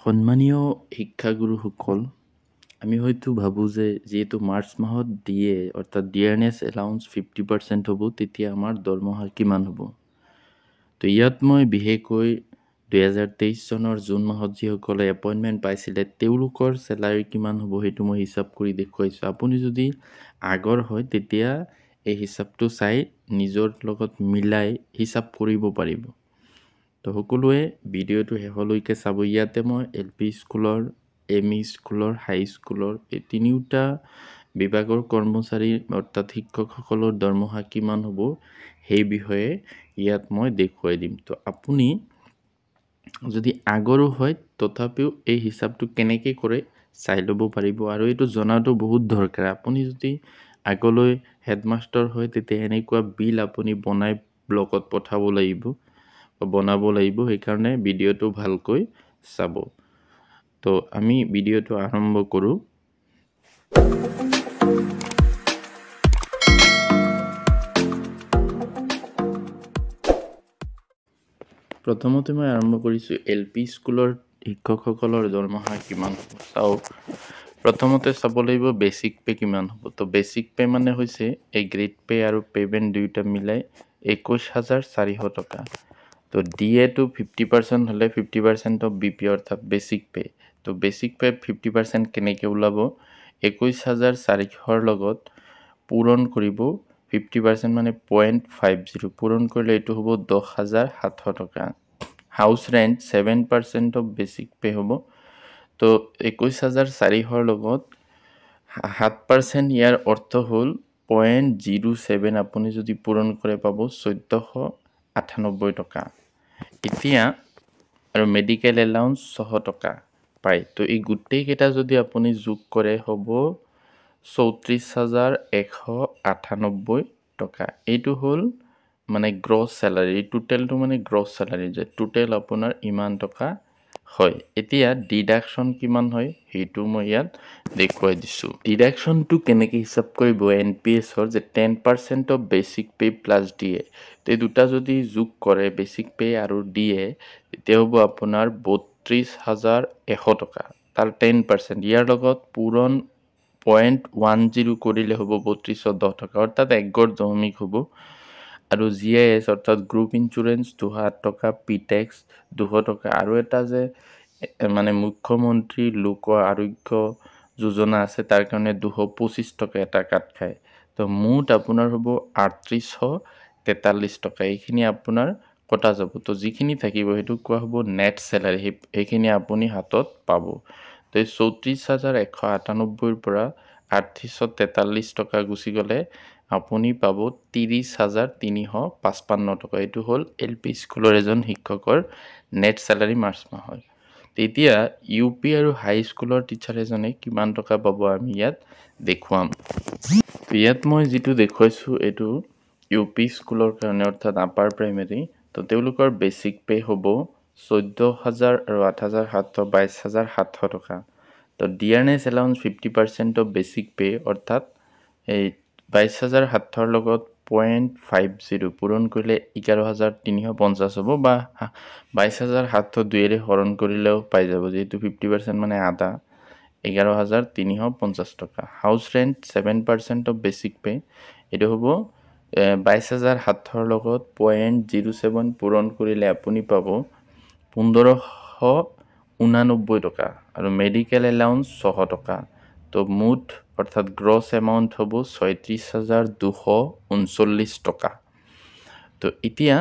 সন্মানীয় শিক্ষাগুৰুসকল, আমি হয়তো ভাবোঁ যে যিহেতু মাৰ্চ মাহত দিয়ে অৰ্থাৎ ডিয়াৰনেছ এলাউন্স 50% হ'ব, তেতিয়া আমাৰ দৰমহা কিমান হ'ব। তো ইয়াত মই বিশেষকৈ 2023 চনৰ জুন মাহত যিসকলে এপইণ্টমেণ্ট পাইছিলে তেওঁলোকৰ চেলাৰী কিমান হ'ব সেইটো মই হিচাপ কৰি দেখুৱাইছোঁ। আপুনি যদি আগৰ হয় তেতিয়া এই হিচাপটো চাই নিজৰ লগত মিলাই হিচাপ কৰিব পাৰিব। তো সকলোৱে ভিডিঅ'টো শেষলৈকে চাব। ইয়াতে মই LP স্কুলৰ, ME স্কুলৰ, হাই স্কুলৰ এই তিনিওটা বিভাগৰ কৰ্মচাৰী অৰ্থাৎ শিক্ষকসকলৰ দৰমহা কিমান হ'ব সেই বিষয়ে ইয়াত মই দেখুৱাই দিম। তো আপুনি যদি আগৰো হয় তথাপিও এই হিচাপটো কেনেকৈ কৰে চাই ল'ব পাৰিব, আৰু এইটো জনাটো বহুত দৰকাৰ। আপুনি যদি আগলৈ হেডমাষ্টাৰ হয় তেতিয়া এনেকুৱা বিল আপুনি বনাই ব্লকত পঠাব লাগিব, বনাব লাগিব। সেইকাৰণে ভিডিঅ'টো ভালকৈ চাব। তো আমি ভিডিঅ'টো আৰম্ভ কৰোঁ। প্ৰথমতে মই আৰম্ভ কৰিছোঁ LP স্কুলৰ শিক্ষকসকলৰ দৰমহা কিমান হ'ব চাওক। প্ৰথমতে চাব লাগিব বেচিক পে কিমান হ'ব। তো বেচিক পে মানে হৈছে এই গ্ৰেড পে আৰু পেমেণ্ট দুয়োটা মিলাই 21,400 টকা। তো DA টো 50% হ'লে 50% অফ BP অৰ্থাৎ বেচিক পে। তো বেচিক পে 50% কেনেকৈ ওলাব, 21,400 লগত পূৰণ কৰিব 50% মানে 0.50 পূৰণ কৰিলে এইটো হ'ব 10,700 টকা। House rent 7% of basic pay হ'ব। তো 21,400 লগত 7% ইয়াৰ অৰ্থ হ'ল 0.07, আপুনি যদি পূৰণ কৰে পাব 1498 টকা। এতিয়া আৰু মেডিকেল এলাউন্স 600 টকা পায়। তো এই গোটেইকেইটা যদি আপুনি যোগ কৰে হ'ব 34,198 টকা। এইটো হ'ল মানে গ্ৰছ চেলাৰী, টোটেলটো মানে গ্ৰছ চেলাৰী, যে টোটেল আপোনাৰ ইমান টকা হয়। এতিয়া ডিডাকশ্যন কিমান হয় সেইটো মই ইয়াত দেখুৱাই দিছোঁ। ডিডাকশ্যনটো কেনেকৈ হিচাপ কৰিব NPSৰ, যে 10% of basic pay plus DA। তো এই দুটা যদি যোগ কৰে বেচিক পে আৰু DA তেতিয়া হ'ব আপোনাৰ 32,100 টকা। তাৰ 10% ইয়াৰ লগত পূৰণ 0.10 কৰিলে হ'ব 3210 টকা, অৰ্থাৎ একগড় দশমিক হ'ব। আৰু GIS অৰ্থাৎ গ্ৰুপ ইঞ্চুৰেঞ্চ 200 টকা, PTEX 200 টকা, আৰু এটা যে মানে মুখ্যমন্ত্ৰী লোক আৰোগ্য যোজনা আছে তাৰ কাৰণে 225 টকা এটা কাট খায়। তো মুঠ আপোনাৰ হ'ব 3843 টকা। এইখিনি আপোনাৰ কটা যাব। তো যিখিনি থাকিব সেইটো কোৱা হ'ব নেট চেলাৰী, সেইখিনি আপুনি হাতত পাব। তো এই 34,198ৰ পৰা 3843 টকা গুচি গ'লে আপুনি পাব 30,355 টকা। এইটো হ'ল LP স্কুলৰ এজন শিক্ষকৰ নেট চেলাৰী মাৰ্চ মাহৰ। তেতিয়া UP আৰু হাই স্কুলৰ টিচাৰ এজনে কিমান টকা পাব আমি ইয়াত দেখুৱাম। ইয়াত মই যিটো দেখুৱাইছোঁ এইটো UP স্কুলৰ কাৰণে অৰ্থাৎ আপাৰ প্ৰাইমেৰী। তো তেওঁলোকৰ বেচিক পে হ'ব 14,000 আৰু 8,700 22,700 টকা। তো dearness allowance 50% of basic pay অৰ্থাৎ এই 22,700 লগত 0.50 পূৰণ কৰিলে 11,350 হ'ব, বা 22,700 2ৰে হৰণ কৰিলেও পাই যাব, যিহেতু 50% মানে আধা, 11,350 টকা। House rent 7% of basic pay, এইটো হ'ব 22,700 লগত 0.07 পূৰণ কৰিলে আপুনি পাব 1589 টকা। আৰু মেডিকেল এলাউন্স 600 টকা। তো মুঠ অৰ্থাৎ গ্ৰছ এমাউণ্ট হ'ব 36,239 টকা। তো এতিয়া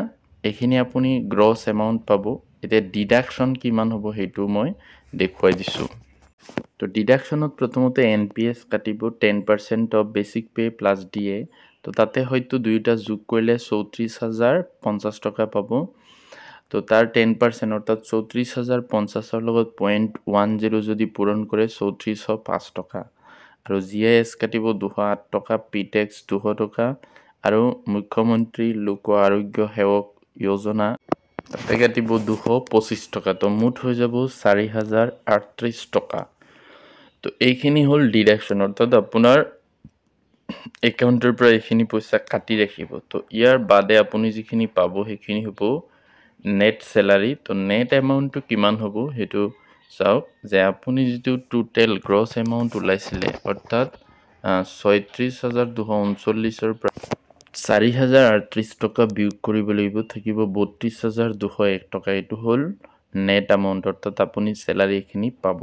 এইখিনি আপুনি গ্ৰছ এমাউণ্ট পাব। এতিয়া ডিডাকশ্যন কিমান হ'ব সেইটো মই দেখুৱাই দিছোঁ। তো ডিডাকশ্যনত প্ৰথমতে NPS কাটিব 10% of basic pay plus DA। তো তাতে হয়তো দুয়োটা যোগ কৰিলে 34,050 টকা পাব। তো তাৰ 10% অৰ্থাৎ 34,050 লগত 0.10 যদি পূৰণ কৰে 3405 টকা। আৰু GIS কাটিব 208 টকা, PTEX 200 টকা, আৰু মুখ্যমন্ত্ৰী লোক আৰোগ্য সেৱক যোজনা তাতে কাটিব 225 টকা। তো মুঠ হৈ যাব 4,038 টকা। তো এইখিনি হ'ল ডিডাকশ্যন, অৰ্থাৎ আপোনাৰ একাউণ্টৰ পৰা এইখিনি পইচা কাটি ৰাখিব। তো ইয়াৰ বাদে আপুনি যিখিনি পাব সেইখিনি হ'ব নেট চেলাৰী। তো নেট এমাউণ্টটো কিমান হ'ব সেইটো চাওক যে আপুনি যিটো টোটেল গ্ৰছ এমাউণ্ট ওলাইছিলে অৰ্থাৎ 36,239 পৰা 4,038 টকা বিয়োগ কৰিব লাগিব, থাকিব 32,201 টকা। এইটো হ'ল নেট এমাউণ্ট, অৰ্থাৎ আপুনি চেলাৰীখিনি পাব।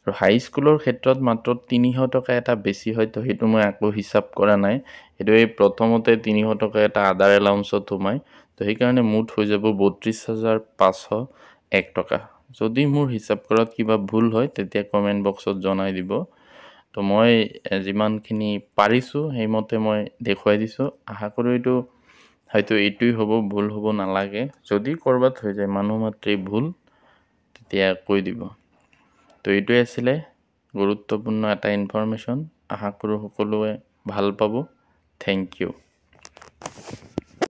আৰু হাই স্কুলৰ ক্ষেত্ৰত মাত্ৰ 300 টকা এটা বেছি হয়, তো সেইটো মই আকৌ হিচাপ কৰা নাই। সেইটো এই প্ৰথমতে 300 টকা এটা আদাৰ এলাউন্সত সোমায়, তো সেইকাৰণে মুঠ হৈ যাব 32,501 টকা। যদি মোৰ হিচাপ কৰাত কিবা ভুল হয় তেতিয়া কমেণ্ট বক্সত জনাই দিব। তো মই যিমানখিনি পাৰিছোঁ সেইমতে মই দেখুৱাই দিছোঁ। আশা কৰোঁ এইটো হয়তো এইটোৱেই হ'ব, ভুল হ'ব নালাগে। যদি ক'ৰবাত হৈ যায়, মানুহ মাত্ৰেই ভুল, তেতিয়া কৈ দিব। তো এইটোৱে আছিলে গুৰুত্বপূৰ্ণ এটা ইনফৰমেশ্যন। আশা কৰোঁ সকলোৱে ভাল পাব। Thank U.